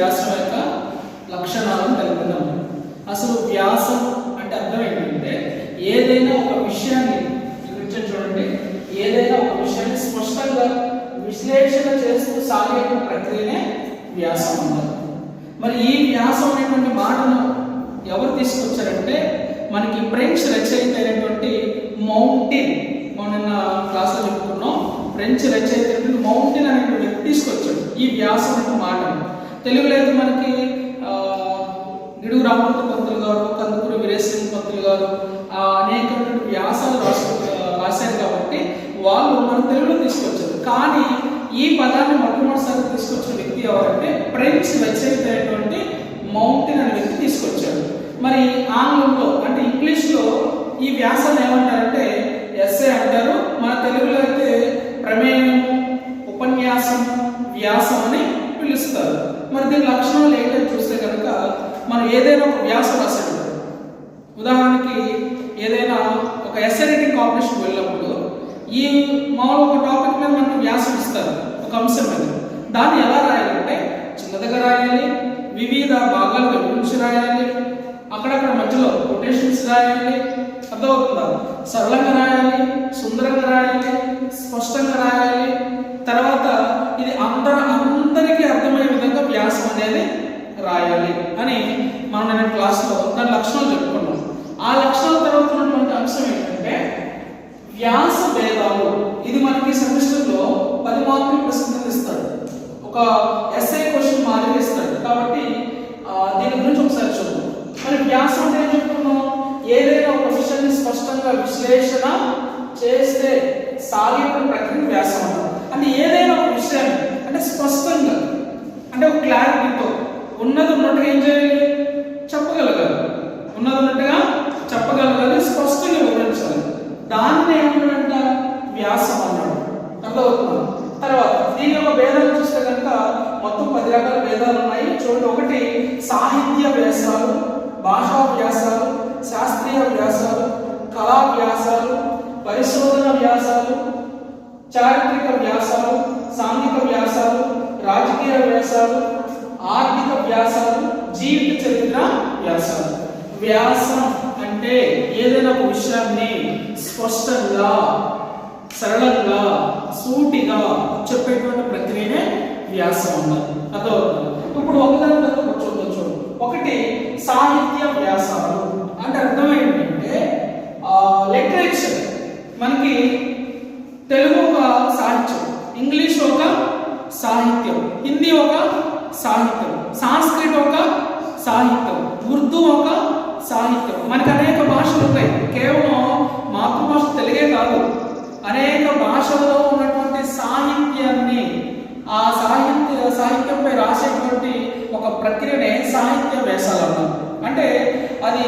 వ్యాసం యొక్క లక్షణాలను తెలుపుదాం. అసలు వ్యాసం అంటే అర్థం ఏంటంటే ఏదైనా ఒక విషయాన్ని చూడండి, ఏదైనా ఒక విషయాన్ని స్పష్టంగా విశ్లేషణ చేస్తూ సాగే ప్రక్రియనే వ్యాసం అన్నారు. మరి ఈ వ్యాసం అనేటువంటి మాటను ఎవరు తీసుకొచ్చారంటే మనకి ఫ్రెంచ్ రచయిత అయినటువంటి మౌంటిన్, మొన్న క్లాస్లో చెప్పుకున్నాం, ఫ్రెంచ్ రచయిత అయినటువంటి మౌంటిన్ అనేటువంటి వ్యక్తి తీసుకొచ్చాడు ఈ వ్యాసం అనే మాటను. తెలుగులో అయితే మనకి గిడుగు రామూర్తి పంతులు గారు, కందుకూరి వీరేశలింగ పంతులు గారు అనేకటువంటి వ్యాసాలు రాశారు కాబట్టి వాళ్ళు మన తెలుగులో తీసుకొచ్చారు. కానీ ఈ పదాన్ని మొట్టమొదటిసారి తీసుకొచ్చిన వ్యక్తి ఎవరంటే ఫ్రెంచ్ రచయిత అయినటువంటి మౌంటిన్ అనే వ్యక్తి తీసుకొచ్చాడు. మరి ఆంగ్లంలో అంటే ఇంగ్లీష్లో ఈ వ్యాసాన్ని ఏమంటారంటే ఎస్సే అంటారు. మన తెలుగులో అయితే ప్రమేయం, ఉపన్యాసం, వ్యాసం అని పిలుస్తారు. మరి దీని లక్షణాలు ఏంటని చూస్తే కనుక మనం ఏదైనా ఒక వ్యాసం రాసాడు, ఉదాహరణకి ఏదైనా ఒక ఎస్సే రైటింగ్ కాంపిటీషన్ వెళ్ళినప్పుడు ఈ మామూలు ఒక టాపిక్ మీద మనకు వ్యాసం ఇస్తారు, ఒక అంశం మీద. దాన్ని ఎలా రాయాలంటే చిన్నదిగా రాయాలి, వివిధ భాగాలు విభజించి రాయాలి, అక్కడక్కడ మధ్యలో కొటేషన్స్ రాయాలి, అర్థమవుతుందా, సరళంగా రాయాలి, సుందరంగా రాయాలి, స్పష్టంగా రాయాలి. తర్వాత ఇది అందరికీ అర్థమయ్యే విధంగా వ్యాసం అనేది రాయాలి అని మనం నేను క్లాస్లో దాని లక్షణాలు చెప్పుకున్నాం. ఆ లక్షణాల తర్వాత ఉన్నటువంటి అంశం ఏంటంటే వ్యాస భేదాలు. ఇది మనకి సెమిస్టర్లో 10 మార్కులు ప్రశ్నలు ఇస్తాడు, ఒక ఎస్ఐ క్వశ్చన్ మాదిరి ఇస్తాడు. కాబట్టి దీని గురించి ఒకసారి చూద్దాం. మరి వ్యాసం అంటే ఏం చెప్పుకున్నాం, ఏదైనా ఒక విషయాన్ని స్పష్టంగా విశ్లేషణ చేస్తే సాగే ప్రక్రియ వ్యాసం అంటారు. అంటే ఏదైనా ఒక విషయాన్ని అంటే స్పష్టంగా అంటే ఒక క్లారిటీతో ఉన్నది ఉన్నట్టుగా ఏం చేయాలి, చెప్పగలగాలి, ఉన్నది ఉన్నట్టుగా చెప్పగలగాలి, స్పష్టంగా వివరించాలి. దాన్ని ఏమంటాడంట వ్యాసం అన్నాడు. అర్థమవుతుంది. తర్వాత దీని యొక్క భేదాలు చూస్తే కనుక మొత్తం 10 రకాల భేదాలు ఉన్నాయి. చూడండి, ఒకటి సాహిత్య వ్యాసాలు, భాషా వ్యాసాలు, శాస్త్రీయ వ్యాసాలు, కళా వ్యాసాలు, పరిశోధన వ్యాసాలు, చారిత్రక వ్యాసాలు, సాంఘిక వ్యాసాలు, రాజకీయ వ్యాసాలు, ఆర్థిక వ్యాసాలు, జీవిత చరిత్ర వ్యాసాలు. వ్యాసం అంటే ఏదైనా ఒక విషయాన్ని స్పష్టంగా, సరళంగా, సూటిగా చెప్పేటువంటి ప్రక్రియనే వ్యాసం అన్నారు. అర్థమవుతుంది. ఇప్పుడు ఒకదాని తర్వాత చూడొచ్చు. ఒకటి సాహిత్య వ్యాసాలు అంటే అర్థం ఏంటంటే లిటరేచర్, మనకి తెలుగు ఒక సాహిత్యం, ఇంగ్లీష్ ఒక సాహిత్యం, హిందీ ఒక సాహిత్యం, సంస్కృతం ఒక సాహిత్యం, ఉర్దూ ఒక సాహిత్యం. మనకు అనేక భాషలు ఉంటాయి, కేవలం మాతృభాష తెలుగే కాదు, అనేక భాషల్లో ఉన్నటువంటి సాహిత్యాన్ని, ఆ సాహిత్యంపై రాసేటువంటి ఒక ప్రక్రియనే సాహిత్య వ్యాసాలు అన్నారు. అంటే అది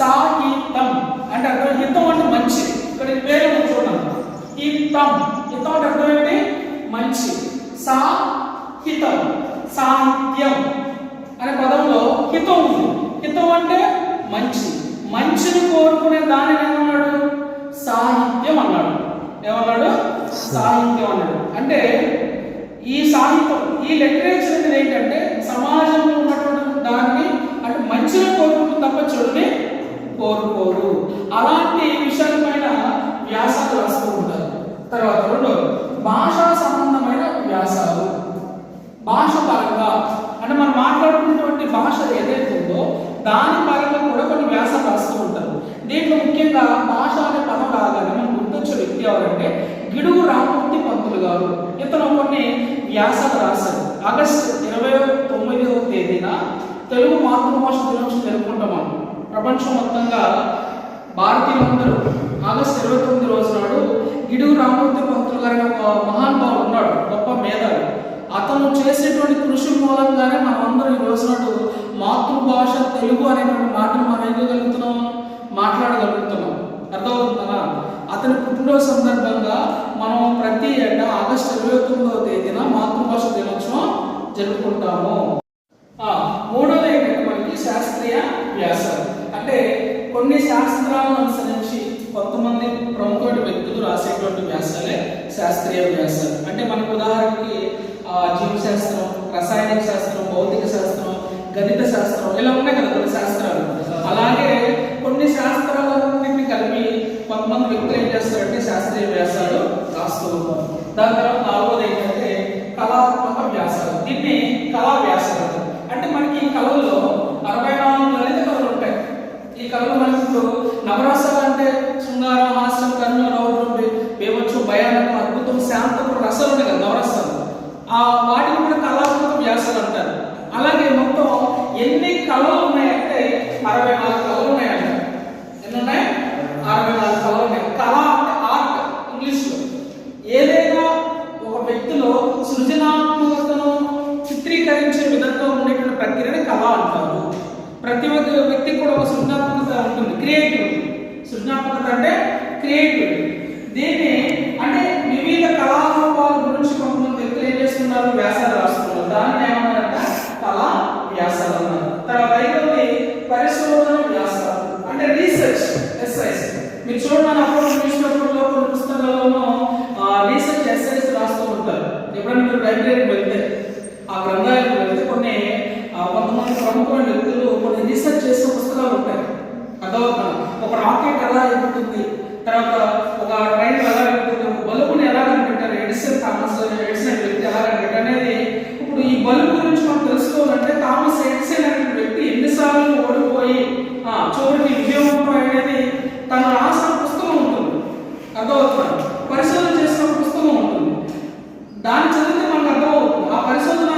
సాహిత్యం అంటే అర్థం, హితం అంటే మంచి, ఇక్కడ పేరు చూడండి, హితం, హితం అంటే అర్థం ఏంటి, మంచి. సాహితం, సాహిత్యం అనే పదంలో హితం ఉంది. హితం అంటే మంచి, మంచిని కోరుకునే దానిని ఏమన్నాడు, సాహిత్యం అన్నాడు. ఏమన్నాడు, సాహిత్యం అన్నాడు. అంటే ఈ సాహిత్యం, ఈ లిటరేచర్ అనేది ఏంటంటే సమాజంలో ఉన్నటువంటి దాన్ని అంటే మంచిని కోరుకుంటూ తప్ప చెడుని కోరుకోరు. అలాంటి విషయాలపైన వ్యాసాలు రాస్తూ ఉంటారు. తర్వాత రెండోది భాషా సంబంధమైన వ్యాసాలు. భాష పరంగా అంటే మనం మాట్లాడుకున్నటువంటి భాష ఏదైతే ఉందో దాని పరంగా కూడా కొన్ని వ్యాసాలు రాస్తూ ఉంటారు. దీంట్లో ముఖ్యంగా భాష అనే పదం రాగానే మనం గుర్తొచ్చే వ్యక్తి ఎవరంటే గిడుగు రామూర్తి పంతులు గారు. ఇతను కొన్ని వ్యాసాలు రాశారు. ఆగస్టు 29వ తేదీన తెలుగు మాతృభాష దినోత్సవం జరుపుకుంటాం. ప్రపంచం మొత్తంగా భారతీయులందరూ ఆగస్టు 29 రోజు నాడు గిడుగు రామూర్తి పంతులు గారి ఒక మహానుభావుడు ఉన్నాడు, గొప్ప మేధావి. అతను చేసేటువంటి కృషి మూలంగానే మనం అందరం ఈ రోజు నాడు మాతృభాష తెలుగు అనేటువంటి మాటను మనం ఏగలుగుతున్నాం, మాట్లాడగలుగుతున్నాం. అర్థమవుతుందా? అతని పుట్టినరోజు సందర్భంగా మనం ప్రతి ఏటా ఆగస్టు 29వ తేదీన మాతృభాష దినోత్సవం జరుపుకుంటాము. మూడోది ఏంటంటే మనకి శాస్త్రీయ వ్యాసాలు. అంటే కొన్ని శాస్త్రాలను అనుసరించి కొంతమంది ప్రముఖ వ్యక్తులు రాసేటువంటి వ్యాసాలే శాస్త్రీయ వ్యాసాలు. అంటే మనకు ఉదాహరణకి జీవశాస్త్రం, రసాయనిక శాస్త్రం, భౌతిక శాస్త్రం, గణిత శాస్త్రం, ఇలా ఉన్నాయి కదా కొన్ని శాస్త్రాలు. అలాగే కొన్ని శాస్త్రాలన్నింటినీ కలిపి కొంతమంది వ్యక్తులు ఏం చేస్తారంటే శాస్త్రీయ వ్యాసాలు రాస్తూ ఉంటారు. దాని తర్వాత నాలుగోది ఏంటంటే కళాత్మక వ్యాసాలు. దీన్ని కళా వ్యాసాలు అంటే మనకి ఈ కళల్లో 64 లలిత కళలు ఉంటాయి. ఈ కళలు మనకి ఇప్పుడు నవరసాలు అంటే శృంగారం, హాస్యం, కరుణ, రౌద్రం, బీభత్సం, భయానకం, అద్భుతం, శాంతం, రసాలు ఉన్నాయి కదా నవరసాలు. వాటిని కూడా కళాత్మక వ్యాసాలు అంటారు. అలాగే మొత్తం ఎన్ని కళలు ఉన్నాయంటే 64 కళలు ఉన్నాయంట. ఎన్ని ఉన్నాయి? 64 కళలు ఉన్నాయి. కళ అంటే ఆర్ట్ ఇంగ్లీష్లో. ఏదైనా ఒక వ్యక్తిలో సృజనాత్మకతను చిత్రీకరించే విధంగా ఉండేటువంటి ప్రక్రియని కళ అంటారు. ప్రతి ఒక్క వ్యక్తికి కూడా ఒక సృజనాత్మకత ఉంటుంది, క్రియేటివిటీ. సృజనాత్మకత అంటే క్రియేటివిటీ. దీన్ని అంటే వివిధ కళారూపాల గురించి కొంతమంది వ్యక్తులు ఏం చేస్తున్నారు, వ్యాసాలు రాస్తున్నారు. దాన్ని ఏమన్నారంటే కళా వ్యాసాలు అన్నారు. తర్వాత ఐదవది పరిశోధన వ్యాసాలు అంటే రీసెర్చ్ ఎస్ఐస్. మీరు చూడండి అప్పుడు న్యూస్ పేపర్లో కొన్ని పుస్తకాలను రీసెర్చ్ ఎస్ఐస్ రాస్తూ ఉంటారు. ఎప్పుడైనా మీరు లైబ్రరీకి వెళ్తే ఆ గ్రంథాలయానికి వెళ్తే కొంతమంది ప్రముఖమైన వ్యక్తులు కొన్ని రీసెర్చ్ చేసిన పుస్తకాలు ఉంటాయి. అర్థమవుతుంది. ఒక రాకెట్ ఎలా ఎగురుతుంది, తర్వాత ఒక ట్రైన్ ఎలా ఎగురుతుంది, ఒక బల్బుని ఎలా కనిపెట్టారు, ఎడిసన్ వ్యక్తి ఎలా కనిపెట్టారు అనేది. ఇప్పుడు ఈ బల్బు గురించి మనం తెలుసుకోవాలంటే థామస్ ఎడిసన్ అనే వ్యక్తి ఎన్నిసార్లు ఓడిపోయి చివరికి విజయవంతం అనేది తను రాసిన పుస్తకం ఉంటుంది. అర్థమవుతుంది. పరిశోధన చేసిన పుస్తకం ఉంటుంది. దాన్ని చదివితే మనకు అర్థమవుతుంది ఆ పరిశోధన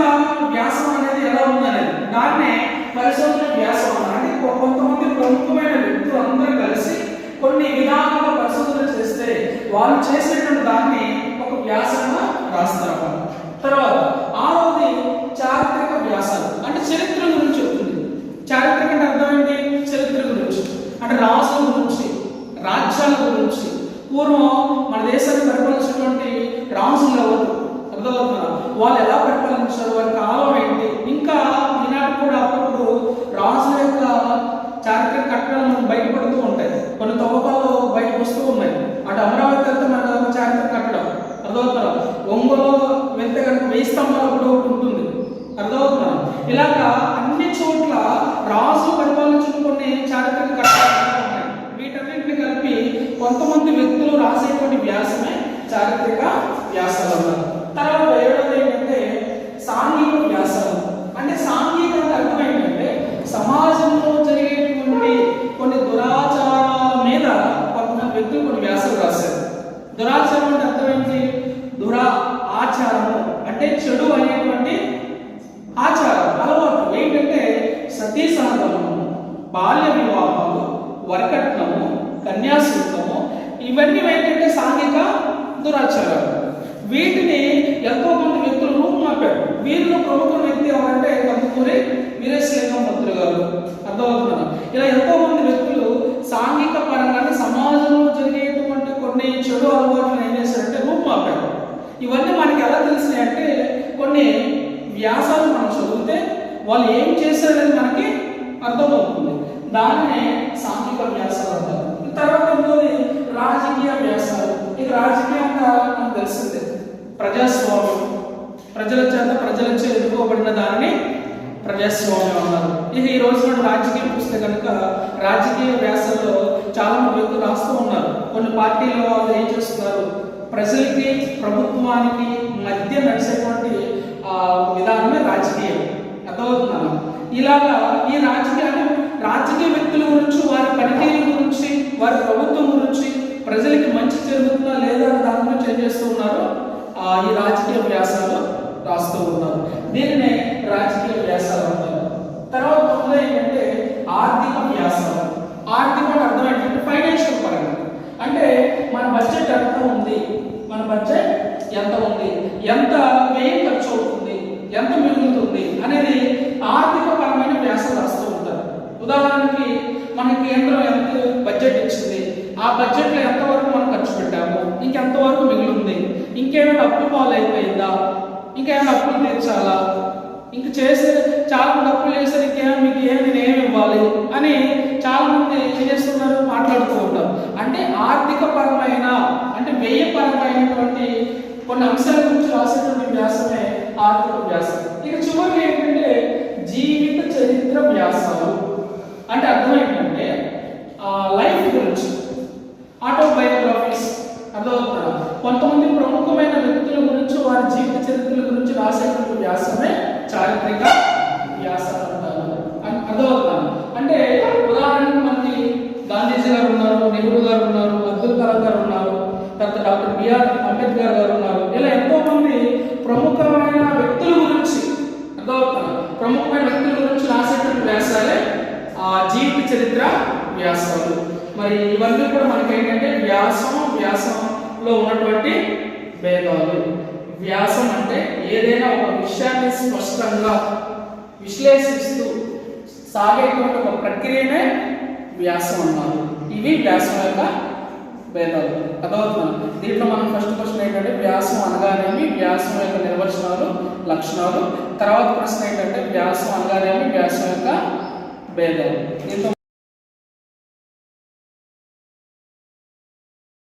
వ్యాసం అనేది ఎలా ఉందనేది. దాన్నే పరిశోధన వ్యాసం అంటే కొంతమంది ప్రముఖమైన వ్యక్తులు అందరూ కలిసి కొన్ని విధాలుగా పరిశోధన చేస్తే వాళ్ళు చేసినటువంటి దాన్ని ఒక వ్యాసంగా రాస్తారు. తర్వాత ఆరవది చారిత్రక వ్యాసాలు అంటే చరిత్ర గురించి చెప్తుంది. చారిత్రక అంటే అర్థం ఏంటి? చరిత్ర గురించి అంటే రాజుల గురించి, రాజ్యాల గురించి. పూర్వం మన దేశాన్ని పరిపాలించినటువంటి రాజులు ఎవరు, అర్థమవుతున్నారు, వాళ్ళు ఎలా పరిపాలించారు, వారి కాలం ఏంటి. ఇంకా ఈనాడు కూడా అప్పుడు రాజుల యొక్క చారిత్రక కట్టడాలు మనకు బయటపడుతూ ఉంటాయి. కొన్ని తవ్వకాలు బయటకు వస్తూ ఉన్నాయి. అటు అమరావతి వెళ్తే మనకు చారిత్రక కట్టడం అర్థమవుతున్నారు. ఒంగోలు వెళ్తే కనుక 1000 స్తంభాలు కూడా ఒకటి ఉంటుంది. అర్థమవుతున్నారు. ఇలాగా అన్ని చోట్ల రాజు పరిపాలించిన కొన్ని చారిత్రక కట్టడాలు ఉన్నాయి. వీటన్నింటిని కలిపి కొంతమంది వ్యక్తులు రాసేటువంటి వ్యాసమే చారిత్రక వ్యాసాలు అన్నారు. తర్వాత ఏడవది ఏంటంటే సాంఘిక వ్యాసాలు అంటే సాంఘిక అర్థం ఏంటంటే సమాజంలో జరిగేటువంటి కొన్ని దురాచారాల మీద కొంతమంది వ్యక్తులు కొన్ని వ్యాసాలు రాశారు. దురాచారం అంటే అర్థం ఏంటి? ఆచారము అంటే చెడు అనేటువంటి ఆచారం, అలవాటు. ఏంటంటే సతీ సహగమనము, బాల్య వివాహాలు, వరకట్నము, కన్యాశుల్కము, ఇవన్నీ ఏంటంటే సాంఘిక దురాచారాలు. వీటిని ఎంతో మంది వ్యక్తులు రూపుమాపారు. వీరిలో ప్రముఖ వ్యక్తి ఎవరంటే కందుకూరి వీరేశలింగం మంత్రి గారు. అర్థమవుతున్నారు. ఇలా ఎంతో మంది వ్యక్తులు సాంఘిక పరంగా సమాజంలో జరిగేటువంటి కొన్ని చెడు అలవాట్లను ఏం చేశారంటే రూపుమాపారు. ఇవన్నీ మనకి ఎలా తెలిసినాయి అంటే కొన్ని వ్యాసాలు మనం చదివితే వాళ్ళు ఏం చేశారనేది మనకి అర్థమవుతుంది. దాన్నే సాంఘిక వ్యాసాలు అంటారు. తర్వాత ఇంకోది రాజకీయ వ్యాసాలు. ఇక రాజకీయంగా మనకు తెలిసిందే ప్రజాస్వామ్యం, ప్రజలచే ఎన్నుకోబడిన దానిని ప్రజాస్వామ్యం అన్నారు. ఇక ఈ రోజు మనం రాజకీయం చూస్తే కనుక రాజకీయ వ్యాసాల్లో చాలా మంది వ్యక్తులు రాస్తూ ఉన్నారు. కొన్ని పార్టీల వాళ్ళు ఏం చేస్తున్నారు, ప్రజలకి ప్రభుత్వానికి మధ్య నడిచేటువంటి విధానమే రాజకీయం. అర్థమవుతున్నాను. ఇలాగా ఈ రాజకీయ వ్యక్తుల గురించి, వారి పనితీరు గురించి, వారి ప్రభుత్వం గురించి, ప్రజలకి మంచి జరుగుతుందా లేదా అని దాని గురించి ఏం చేస్తూ ఉన్నారు, ఈ రాజకీయ వ్యాసాలు రాస్తూ ఉన్నారు. దీనినే రాజకీయ వ్యాసాలు అంటారు. తర్వాత ఏంటంటే ఆర్థిక వ్యాసాలు. ఆర్థిక అర్థం ఏంటంటే ఫైనాన్షియల్ పరంగా అంటే మన బడ్జెట్ ఎంత ఉంది, మన బడ్జెట్ ఎంత ఉంది, ఎంత వ్యయం ఖర్చు అవుతుంది, ఎంత మిగులుతుంది అనేది ఆర్థిక పరమైన వ్యాసాలు రాస్తూ ఉంటారు. ఉదాహరణకి మన కేంద్రం ఎంత బడ్జెట్ ఇచ్చింది, ఆ బడ్జెట్లో ఎంతవరకు మనం ఖర్చు పెట్టాము, ఇంకెంతవరకు మిగిలింది, ఇంకేమైనా అప్పుల పాలు అయిపోయిందా, ఇంకేమైనా అప్పులు తీర్చాలా, ఇంక చేసే చాలా మంది అప్పులు చేస్తారు, మీకు నేను ఏమి ఇవ్వాలి అని చాలా మంది ఏం చేస్తున్నారు, మాట్లాడుతూ ఉంటారు. అంటే ఆర్థిక పరమైన అంటే వ్యయపరమైనటువంటి కొన్ని అంశాల గురించి రాసేటువంటి వ్యాసమే ఆర్థిక వ్యాసం. ఇక చివరికి ఏంటంటే జీవిత చరిత్ర చరిత్ర వ్యాసాలు అంటే అర్థం ఏంటంటే లైఫ్ గురించి, ఆటోబయోగ్రఫీస్ అర్థమవుతుందా, కొంతమంది ప్రముఖమైన వ్యక్తుల గురించి వారి జీవిత చరిత్రల గురించి రాసేటువంటి వ్యాసమే చారిత్రక వ్యాసాలు అంటారు. అర్థమవుతుందా? అంటే ఉదాహరణకు మనకి గాంధీజీ గారు ఉన్నారు, నెహ్రూ గారు ఉన్నారు, అబ్దుల్ కలాం గారు ఉన్నారు, తర్వాత డాక్టర్ బిఆర్ అంబేద్కర్ గారు ఉన్నారు. ఇలా ఎంతో మంది ప్రముఖమైన వ్యక్తుల గురించి, అర్థమవుతుందా, ప్రముఖమైన వ్యక్తుల గురించి రాసేటువంటి వ్యాసాలే జీవిత చరిత్ర వ్యాసాలు. మరి ఇవన్నీ కూడా మనకి ఏంటంటే వ్యాసంలో ఉన్నటువంటి భేదాలు. వ్యాసం అంటే ఏదైనా ఒక విషయాన్ని స్పష్టంగా విశ్లేషిస్తూ సాగేటువంటి ఒక ప్రక్రియనే వ్యాసం అన్నారు. ఇవి వ్యాసం యొక్క భేదాలు. అర్థమవుతున్నాను. దీంట్లో మనం ఫస్ట్ క్వశ్చన్ ఏంటంటే వ్యాసం అనగానేమి, వ్యాసం యొక్క నిర్వచనాలు, లక్షణాలు. తర్వాత ప్రశ్న ఏంటంటే వ్యాసం అనగానేమి, వ్యాసం యొక్క భేదాలు. దీంతో